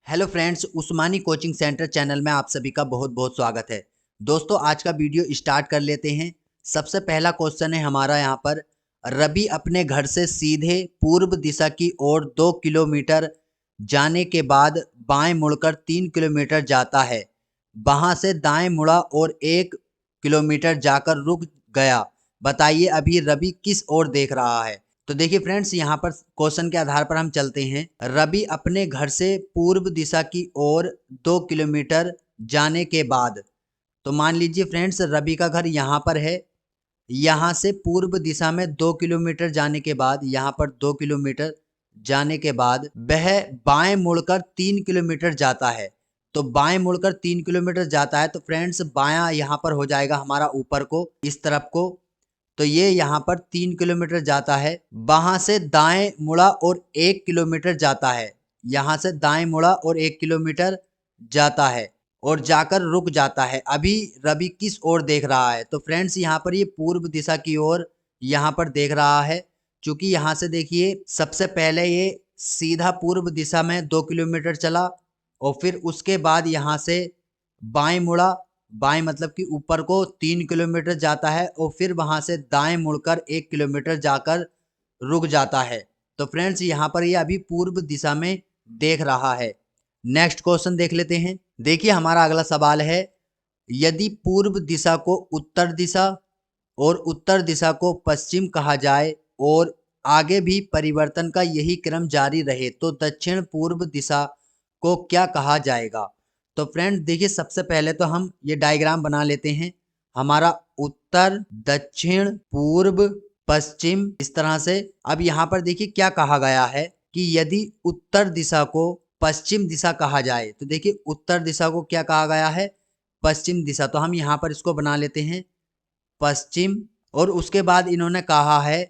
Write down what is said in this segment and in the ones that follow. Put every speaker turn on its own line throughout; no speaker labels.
Hello friends, उस्मानी coaching centre channel में आप सभी का बहुत बहुत स्वागत है। दोस्तों, आज का वीडियो स्टार्ट कर लेते हैं। सबसे पहला क्वेश्चन है हमारा यहाँ पर। रवि अपने घर से सीधे पूर्व दिशा की ओर 2 किलोमीटर जाने के बाद बाएं मुड़कर 3 किलोमीटर जाता है। वहां से दाएं मुड़ा और 1 किलोमीटर जाकर रुक गया। बताइए अभी रवि किस ओर देख रहा है। तो देखिए फ्रेंड्स, यहाँ पर क्वेश्चन के आधार पर हम चलते हैं। रवि अपने घर से पूर्व दिशा की ओर 2 किलोमीटर जाने के बाद, तो मान लीजिए फ्रेंड्स रवि का घर यहाँ पर है। यहाँ से पूर्व दिशा में 2 किलोमीटर जाने के बाद, यहाँ पर 2 किलोमीटर जाने के बाद वह बाएं मुड़कर 3 किलोमीटर जाता है। तो बाएं मुड़कर 3 किलोमीटर जाता है तो फ्रेंड्स बायां यहाँ पर हो जाएगा हमारा ऊपर को, इस तरफ को। तो ये यहाँ पर 3 किलोमीटर जाता है। वहां से दाएं मुड़ा और 1 किलोमीटर जाता है। यहाँ से दाएं मुड़ा और 1 किलोमीटर जाता है और जाकर रुक जाता है। अभी रवि किस ओर देख रहा है? तो फ्रेंड्स यहाँ पर ये पूर्व दिशा की ओर यहाँ पर देख रहा है। क्योंकि यहाँ से देखिए सबसे पहले ये सीधा पूर्व दिशा में 2 किलोमीटर चला और फिर उसके बाद यहाँ से बाएं मुड़ा। बाएं मतलब कि ऊपर को 3 किलोमीटर जाता है और फिर वहां से दाएं मुड़कर 1 किलोमीटर जाकर रुक जाता है। तो फ्रेंड्स यहाँ पर ये अभी पूर्व दिशा में देख रहा है। नेक्स्ट क्वेश्चन देख लेते हैं। देखिए हमारा अगला सवाल है, यदि पूर्व दिशा को उत्तर दिशा और उत्तर दिशा को पश्चिम कहा जाए और आगे भी परिवर्तन का यही क्रम जारी रहे तो दक्षिण पूर्व दिशा को क्या कहा जाएगा? तो फ्रेंड्स देखिए सबसे पहले तो हम ये डायग्राम बना लेते हैं। हमारा उत्तर, दक्षिण, पूर्व, पश्चिम, इस तरह से। अब यहाँ पर देखिए क्या कहा गया है कि यदि उत्तर दिशा को पश्चिम दिशा कहा जाए, तो देखिए उत्तर दिशा को क्या कहा गया है? पश्चिम दिशा। तो हम यहाँ पर इसको बना लेते हैं पश्चिम। और उसके बाद इन्होंने कहा है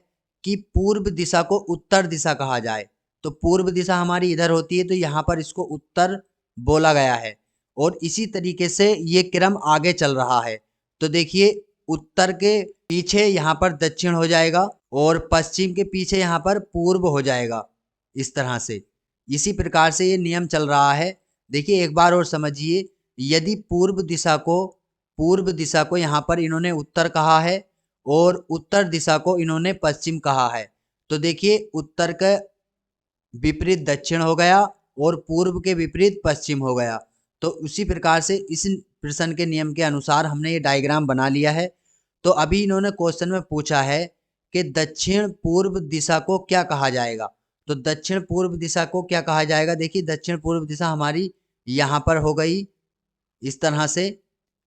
कि पूर्व दिशा को उत्तर दिशा कहा जाए। तो पूर्व दिशा हमारी इधर होती है तो यहाँ पर इसको उत्तर बोला गया है। और इसी तरीके से ये क्रम आगे चल रहा है। तो देखिए उत्तर के पीछे यहाँ पर दक्षिण हो जाएगा और पश्चिम के पीछे यहाँ पर पूर्व हो जाएगा, इस तरह से। इसी प्रकार से ये नियम चल रहा है। देखिए एक बार और समझिए, यदि पूर्व दिशा को यहाँ पर इन्होंने उत्तर कहा है और उत्तर दिशा को इन्होंने पश्चिम कहा है। तो देखिए उत्तर का विपरीत दक्षिण हो गया और पूर्व के विपरीत पश्चिम हो गया। तो उसी प्रकार से इस प्रश्न के नियम के अनुसार हमने ये डायग्राम बना लिया है। तो अभी इन्होंने क्वेश्चन में पूछा है कि दक्षिण पूर्व दिशा को क्या कहा जाएगा। तो दक्षिण पूर्व दिशा को क्या कहा जाएगा? देखिए दक्षिण पूर्व दिशा हमारी यहाँ पर हो गई, इस तरह से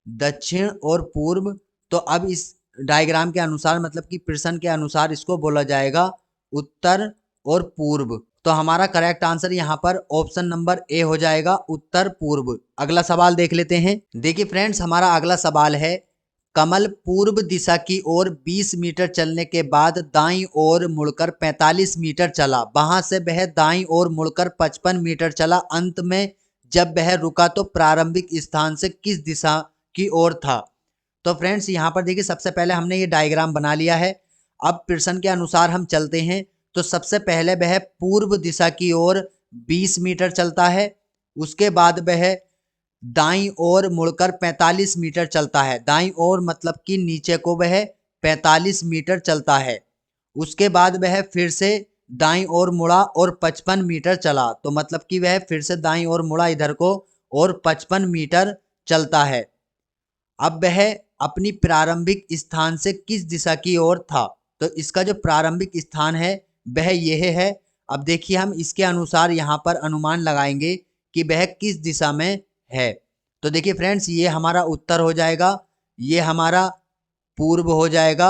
दक्षिण और पूर्व। तो अब इस डायग्राम के अनुसार मतलब कि प्रश्न के अनुसार इसको बोला जाएगा उत्तर और पूर्व। तो हमारा करेक्ट आंसर यहाँ पर ऑप्शन नंबर ए हो जाएगा, उत्तर पूर्व। अगला सवाल देख लेते हैं। देखिए फ्रेंड्स हमारा अगला सवाल है, कमल पूर्व दिशा की ओर 20 मीटर चलने के बाद दाईं ओर मुड़कर 45 मीटर चला। वहां से वह दाईं ओर मुड़कर 55 मीटर चला। अंत में जब वह रुका तो प्रारंभिक स्थान से किस दिशा की ओर था? तो फ्रेंड्स यहाँ पर देखिए सबसे पहले हमने ये डायग्राम बना लिया है। अब प्रश्न के अनुसार हम चलते हैं। तो सबसे पहले वह पूर्व दिशा की ओर 20 मीटर चलता है। उसके बाद वह दाईं ओर मुड़कर 45 मीटर चलता है। दाईं ओर मतलब कि नीचे को वह 45 मीटर चलता है। उसके बाद वह फिर से दाईं ओर मुड़ा और 55 मीटर चला। तो मतलब कि वह फिर से दाईं ओर मुड़ा इधर को और 55 मीटर चलता है। अब वह अपनी प्रारंभिक स्थान से किस दिशा की ओर था? तो इसका जो प्रारंभिक स्थान है वह यह है। अब देखिए हम इसके अनुसार यहाँ पर अनुमान लगाएंगे कि वह किस दिशा में है। तो देखिए फ्रेंड्स ये हमारा उत्तर हो जाएगा, ये हमारा पूर्व हो जाएगा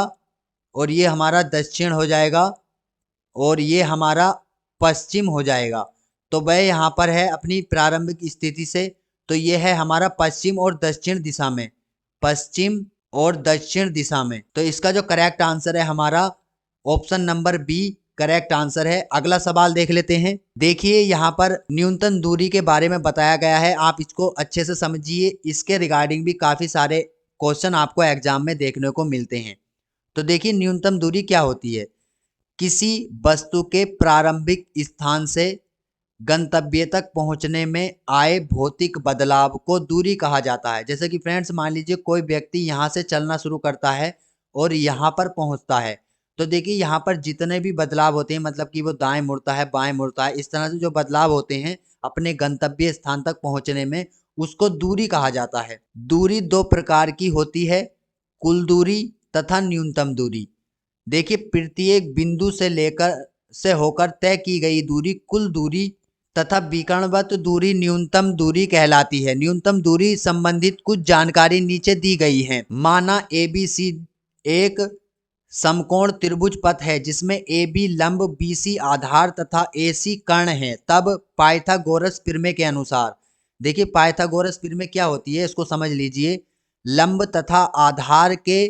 और ये हमारा दक्षिण हो जाएगा और ये हमारा पश्चिम हो जाएगा। तो वह यहाँ पर है अपनी प्रारंभिक स्थिति से। तो ये है हमारा पश्चिम और दक्षिण दिशा में, पश्चिम और दक्षिण दिशा में। तो इसका जो करेक्ट आंसर है हमारा option number B correct answer है। अगला सवाल देख लेते हैं। देखिए यहाँ पर न्यूनतम दूरी के बारे में बताया गया है, आप इसको अच्छे से समझिए। इसके रिगार्डिंग भी काफी सारे क्वेश्चन आपको एग्जाम में देखने को मिलते हैं। तो देखिए न्यूनतम दूरी क्या होती है? किसी वस्तु के प्रारंभिक स्थान से गंतव्य तक पहुंचने में आए भौतिक बदलाव को दूरी कहा जाता है। जैसे कि फ्रेंड्स मान लीजिए कोई व्यक्ति यहाँ से चलना शुरू करता है और यहाँ पर पहुंचता है, तो देखिए यहाँ पर जितने भी बदलाव होते हैं, मतलब कि वो दाएं मुड़ता है, बाएं मुड़ता है, इस तरह से जो बदलाव होते हैं अपने गंतव्य स्थान तक पहुंचने में, उसको दूरी कहा जाता है। दूरी दो प्रकार की होती है, कुल दूरी तथा न्यूनतम दूरी। देखिए प्रत्येक बिंदु से होकर तय की गई दूरी कुल दूरी तथा विकर्णवत दूरी न्यूनतम दूरी कहलाती है। न्यूनतम दूरी संबंधित कुछ जानकारी नीचे दी गई है। माना ABC एक समकोण त्रिभुज पथ है जिसमें AB लंब, BC आधार तथा AC कर्ण है, तब पाइथागोरस प्रमेय के अनुसार, देखिए पाइथागोरस प्रमेय क्या होती है इसको समझ लीजिए। लंब तथा आधार के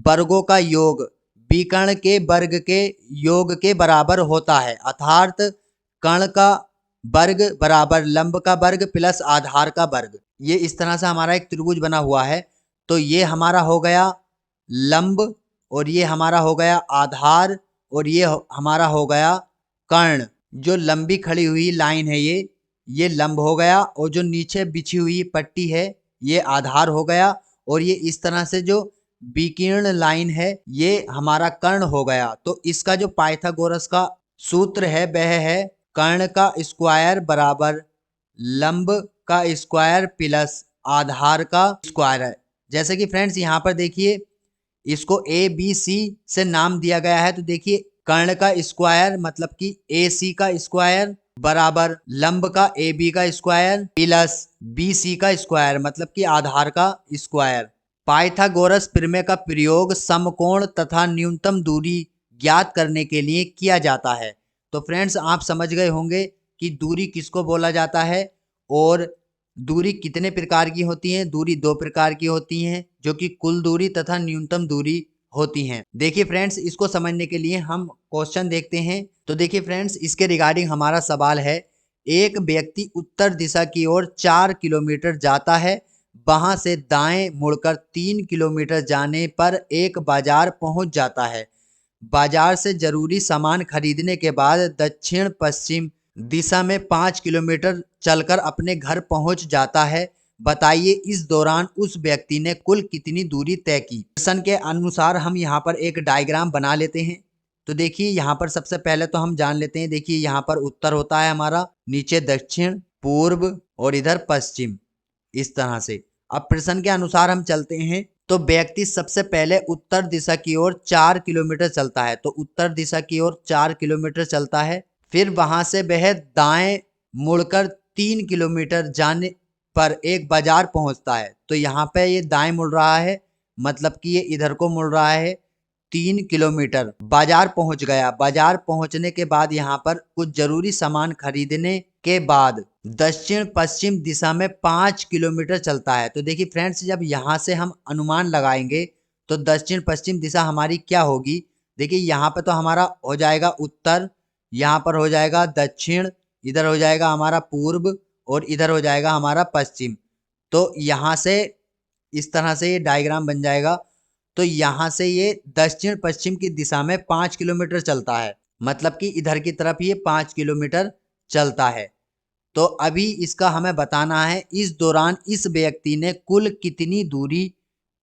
वर्गों का योग विकर्ण के वर्ग के योग के बराबर होता है, अर्थात कर्ण का वर्ग बराबर लंब का वर्ग प्लस आधार का वर्ग। ये इस तरह से हमारा एक त्रिभुज बना हुआ है, तो ये हमारा हो गया लंब और ये हमारा हो गया आधार और ये हमारा हो गया कर्ण। जो लंबी खड़ी हुई लाइन है ये लंब हो गया, और जो नीचे बिछी हुई पट्टी है ये आधार हो गया, और ये इस तरह से जो विकीर्ण लाइन है ये हमारा कर्ण हो गया। तो इसका जो पाइथागोरस का सूत्र है वह है कर्ण का स्क्वायर बराबर लंब का स्क्वायर प्लस आधार का स्क्वायर है। जैसे कि फ्रेंड्स यहाँ पर देखिए इसको ABC से नाम दिया गया है, तो देखिए कर्ण का स्क्वायर मतलब कि AC का स्क्वायर बराबर लंब का AB का स्क्वायर प्लस BC का स्क्वायर मतलब कि आधार का स्क्वायर। पाइथागोरस प्रमेय का प्रयोग समकोण तथा न्यूनतम दूरी ज्ञात करने के लिए किया जाता है। तो फ्रेंड्स आप समझ गए होंगे कि दूरी किसको बोला जाता है और दूरी कितने प्रकार की होती है। दूरी दो प्रकार की होती हैं, जो कि कुल दूरी तथा न्यूनतम दूरी होती हैं। देखिए फ्रेंड्स इसको समझने के लिए हम क्वेश्चन देखते हैं। तो देखिए फ्रेंड्स इसके रिगार्डिंग हमारा सवाल है, एक व्यक्ति उत्तर दिशा की ओर 4 किलोमीटर जाता है, वहां से दाएं मुड़कर 3 किलोमीटर जाने पर एक बाजार पहुंच जाता है। बाजार से जरूरी सामान खरीदने के बाद दक्षिण पश्चिम दिशा में 5 किलोमीटर चलकर अपने घर पहुंच जाता है। बताइए इस दौरान उस व्यक्ति ने कुल कितनी दूरी तय की। क्वेश्चन के अनुसार हम यहाँ पर एक डायग्राम बना लेते हैं। तो देखिए यहाँ पर सबसे पहले तो हम जान लेते हैं, देखिए यहाँ पर उत्तर होता है हमारा, नीचे दक्षिण, पूर्व और इधर पश्चिम, इस तरह से। अब प्रश्न के अनुसार हम चलते हैं, तो व्यक्ति सबसे पहले उत्तर दिशा की ओर 4 किलोमीटर चलता है, तो उत्तर दिशा की ओर 4 किलोमीटर चलता है। फिर वहां से वह दाएं मुड़कर 3 किलोमीटर जाने पर एक बाजार पहुंचता है। तो यहाँ पे ये दाएं मुड़ रहा है, मतलब कि ये इधर को मुड़ रहा है। 3 किलोमीटर बाजार पहुंच गया। बाजार पहुंचने के बाद यहाँ पर कुछ जरूरी सामान खरीदने के बाद दक्षिण पश्चिम दिशा में 5 किलोमीटर चलता है। तो देखिए फ्रेंड्स जब यहाँ से हम अनुमान लगाएंगे तो दक्षिण पश्चिम दिशा हमारी क्या होगी। देखिए यहाँ पे तो हमारा हो जाएगा उत्तर, यहाँ पर हो जाएगा दक्षिण, इधर हो जाएगा हमारा पूर्व और इधर हो जाएगा हमारा पश्चिम। तो यहाँ से इस तरह से ये डायग्राम बन जाएगा। तो यहाँ से ये दक्षिण पश्चिम की दिशा में 5 किलोमीटर चलता है, मतलब कि इधर की तरफ ये 5 किलोमीटर चलता है। तो अभी इसका हमें बताना है इस दौरान इस व्यक्ति ने कुल कितनी दूरी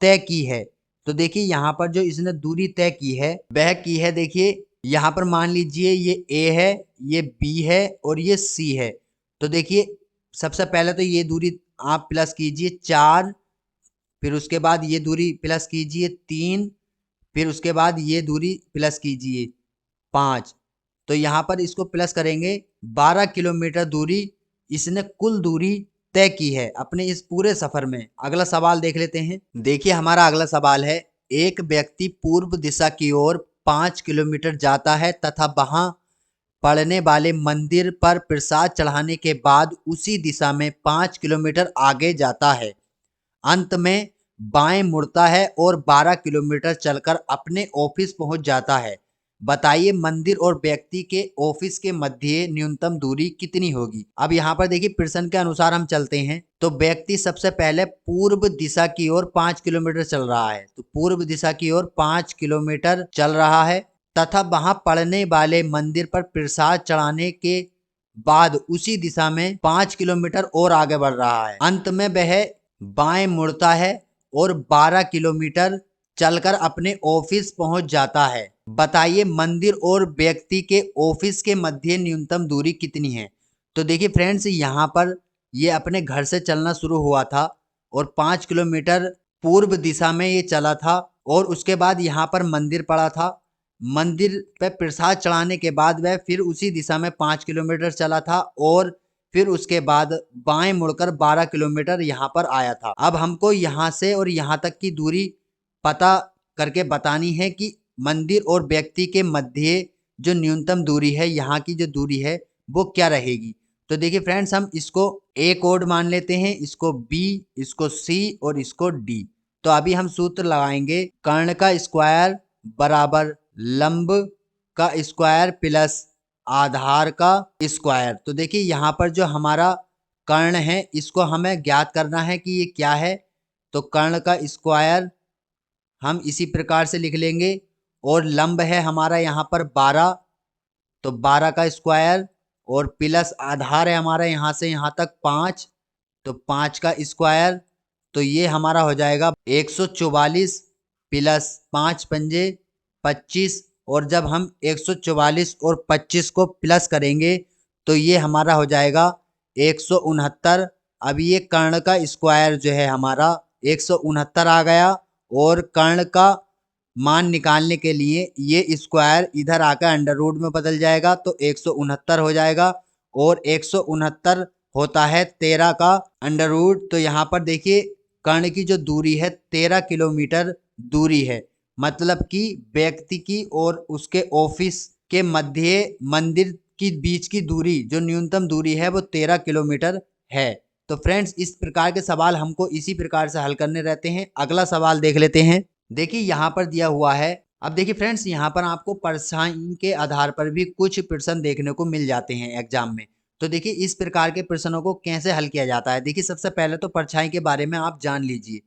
तय की है। तो देखिए यहाँ पर जो इसने दूरी तय की है वह की है, देखिए यहाँ पर मान लीजिए ये A है, ये B है और ये C है। तो देखिए सबसे पहले तो ये दूरी आप प्लस कीजिए 4, फिर उसके बाद ये दूरी प्लस कीजिए 3, फिर उसके बाद ये दूरी प्लस कीजिए 5। तो यहाँ पर इसको प्लस करेंगे 12 किलोमीटर दूरी इसने कुल दूरी तय की है अपने इस पूरे सफर में। अगला सवाल देख लेते हैं। देखिए हमारा अगला सवाल है, एक व्यक्ति पूर्व दिशा की ओर 5 किलोमीटर जाता है तथा वहां पड़ने वाले मंदिर पर प्रसाद चढ़ाने के बाद उसी दिशा में 5 किलोमीटर आगे जाता है। अंत में बाएं मुड़ता है और 12 किलोमीटर चलकर अपने ऑफिस पहुंच जाता है। बताइए मंदिर और व्यक्ति के ऑफिस के मध्य न्यूनतम दूरी कितनी होगी। अब यहाँ पर देखिए प्रश्न के अनुसार हम चलते हैं। तो व्यक्ति सबसे पहले पूर्व दिशा की ओर 5 किलोमीटर चल रहा है, तो पूर्व दिशा की ओर 5 किलोमीटर चल रहा है तथा वहां पड़ने वाले मंदिर पर प्रसाद चढ़ाने के बाद उसी दिशा में 5 किलोमीटर और आगे बढ़ रहा है। अंत में वह बाएं मुड़ता है और 12 किलोमीटर चलकर अपने ऑफिस पहुंच जाता है। बताइए मंदिर और व्यक्ति के ऑफिस के मध्य न्यूनतम दूरी कितनी है। तो देखिए फ्रेंड्स, यहाँ पर ये अपने घर से चलना शुरू हुआ था और 5 किलोमीटर पूर्व दिशा में ये चला था और उसके बाद यहाँ पर मंदिर पड़ा था। मंदिर पे प्रसाद चढ़ाने के बाद वह फिर उसी दिशा में 5 किलोमीटर चला था और फिर उसके बाद बाएं मुड़कर 12 किलोमीटर यहाँ पर आया था। अब हमको यहाँ से और यहाँ तक की दूरी पता करके बतानी है कि मंदिर और व्यक्ति के मध्य जो न्यूनतम दूरी है, यहाँ की जो दूरी है वो क्या रहेगी। तो देखिए फ्रेंड्स, हम इसको ए कोड मान लेते हैं, इसको बी, इसको सी और इसको डी। तो अभी हम सूत्र लगाएंगे, कर्ण का स्क्वायर बराबर लंब का स्क्वायर प्लस आधार का स्क्वायर। तो देखिए यहाँ पर जो हमारा कर्ण है इसको हमें ज्ञात करना है कि ये क्या है। तो कर्ण का स्क्वायर हम इसी प्रकार से लिख लेंगे और लंब है हमारा यहाँ पर 12, तो 12 का स्क्वायर और प्लस आधार है हमारा यहाँ से यहाँ तक 5, तो 5 का स्क्वायर। तो ये हमारा हो जाएगा 144 प्लस 5 पंजे 25, और जब हम 144 और 25 को प्लस करेंगे तो ये हमारा हो जाएगा 169। अब ये कर्ण का स्क्वायर जो है हमारा 169 आ गया और कर्ण का मान निकालने के लिए ये स्क्वायर इधर आकर अंडर रूट में बदल जाएगा, तो 169 हो जाएगा और 169 होता है 13 का अंडर रूट। तो यहाँ पर देखिए कर्ण की जो दूरी है 13 किलोमीटर दूरी है, मतलब कि व्यक्ति की और उसके ऑफिस के मध्य मंदिर की बीच की दूरी जो न्यूनतम दूरी है वो 13 किलोमीटर है। तो फ्रेंड्स, इस प्रकार के सवाल हमको इसी प्रकार से हल करने रहते हैं। अगला सवाल देख लेते हैं। देखिए यहाँ पर दिया हुआ है, अब देखिए फ्रेंड्स, यहाँ पर आपको परछाई के आधार पर भी कुछ प्रश्न देखने को मिल जाते हैं एग्जाम में। तो देखिए इस प्रकार के प्रश्नों को कैसे हल किया जाता है। देखिए सबसे पहले तो परछाई के बारे में आप जान लीजिए।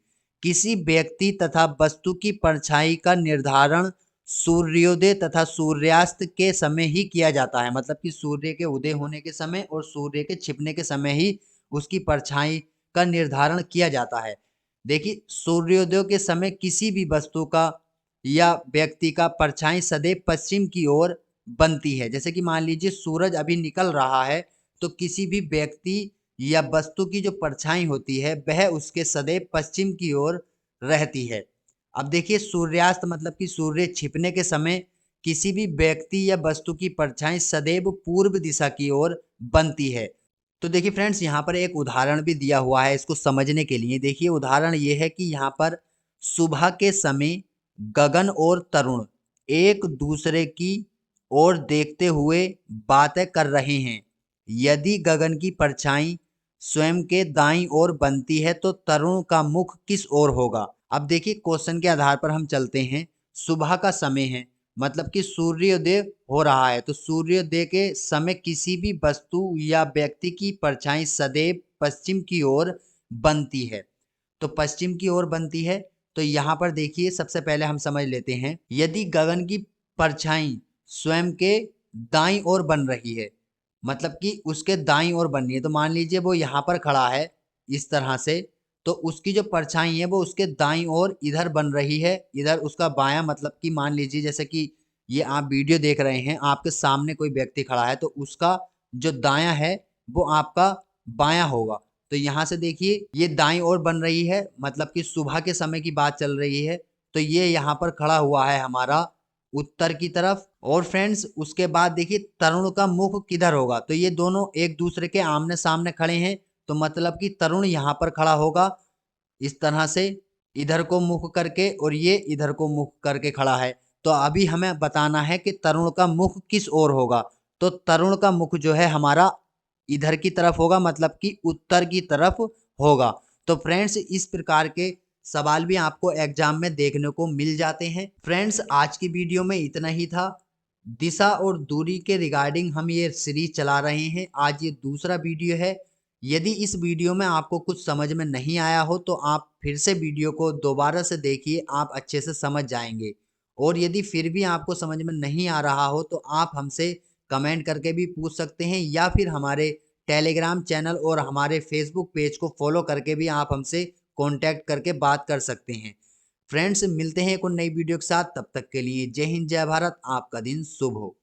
किसी व्यक्ति तथा वस्तु की परछाई का निर्धारण सूर्योदय तथा सूर्यास्त के समय ही किया जाता है, मतलब कि सूर्य के उदय होने के समय और सूर्य के छिपने के समय ही उसकी परछाई का निर्धारण किया जाता है। देखिए सूर्योदय के समय किसी भी वस्तु का या व्यक्ति का परछाई सदैव पश्चिम की ओर बनती है। जैसे कि मान लीजिए सूरज अभी निकल रहा है तो किसी भी व्यक्ति या वस्तु की जो परछाई होती है वह उसके सदैव पश्चिम की ओर रहती है। अब देखिए सूर्यास्त मतलब कि सूर्य छिपने के समय किसी भी व्यक्ति या वस्तु की परछाई सदैव पूर्व दिशा की ओर बनती है। तो देखिए फ्रेंड्स, यहाँ पर एक उदाहरण भी दिया हुआ है इसको समझने के लिए। देखिए उदाहरण ये है कि यहाँ पर सुबह के समय गगन और तरुण एक दूसरे की ओर देखते हुए बातें कर रहे हैं। यदि गगन की परछाई स्वयं के दाईं ओर बनती है तो तरुण का मुख किस ओर होगा। अब देखिए क्वेश्चन के आधार पर हम चलते हैं। सुबह का समय है, मतलब कि सूर्योदय हो रहा है, तो सूर्योदय के समय किसी भी वस्तु या व्यक्ति की परछाई सदैव पश्चिम की ओर बनती है। तो पश्चिम की ओर बनती है, तो यहाँ पर देखिए सबसे पहले हम समझ लेते हैं। यदि गगन की परछाई स्वयं के दाईं ओर बन रही है, मतलब कि उसके दाईं ओर बन रही है, तो मान लीजिए वो यहाँ पर खड़ा है इस तरह से, तो उसकी जो परछाई है वो उसके दाईं ओर इधर बन रही है, इधर उसका बायां, मतलब कि मान लीजिए जैसे कि ये आप वीडियो देख रहे हैं, आपके सामने कोई व्यक्ति खड़ा है तो उसका जो दायां है वो आपका बायां होगा। तो यहाँ से देखिए ये दाईं ओर बन रही है, मतलब कि सुबह के समय की बात चल रही है, तो ये यहाँ पर खड़ा हुआ है हमारा उत्तर की तरफ। और फ्रेंड्स उसके बाद देखिए तरुण का मुख किधर होगा, तो ये दोनों एक दूसरे के आमने सामने खड़े हैं, तो मतलब कि तरुण यहाँ पर खड़ा होगा इस तरह से इधर को मुख करके, और ये इधर को मुख करके खड़ा है। तो अभी हमें बताना है कि तरुण का मुख किस ओर होगा। तो तरुण का मुख जो है हमारा इधर की तरफ होगा, मतलब कि उत्तर की तरफ होगा। तो फ्रेंड्स इस प्रकार के सवाल भी आपको एग्जाम में देखने को मिल जाते हैं। फ्रेंड्स आज की वीडियो में इतना ही था। दिशा और दूरी के रिगार्डिंग हम ये सीरीज चला रहे हैं, आज ये दूसरा वीडियो है। यदि इस वीडियो में आपको कुछ समझ में नहीं आया हो तो आप फिर से वीडियो को दोबारा से देखिए, आप अच्छे से समझ जाएंगे। और यदि फिर भी आपको समझ में नहीं आ रहा हो तो आप हमसे कमेंट करके भी पूछ सकते हैं, या फिर हमारे टेलीग्राम चैनल और हमारे फेसबुक पेज को फॉलो करके भी आप हमसे कांटेक्ट करके बात कर सकते हैं। फ्रेंड्स, मिलते हैं एक और नई वीडियो के साथ, तब तक के लिए जय हिंद जय भारत, आपका दिन शुभ हो।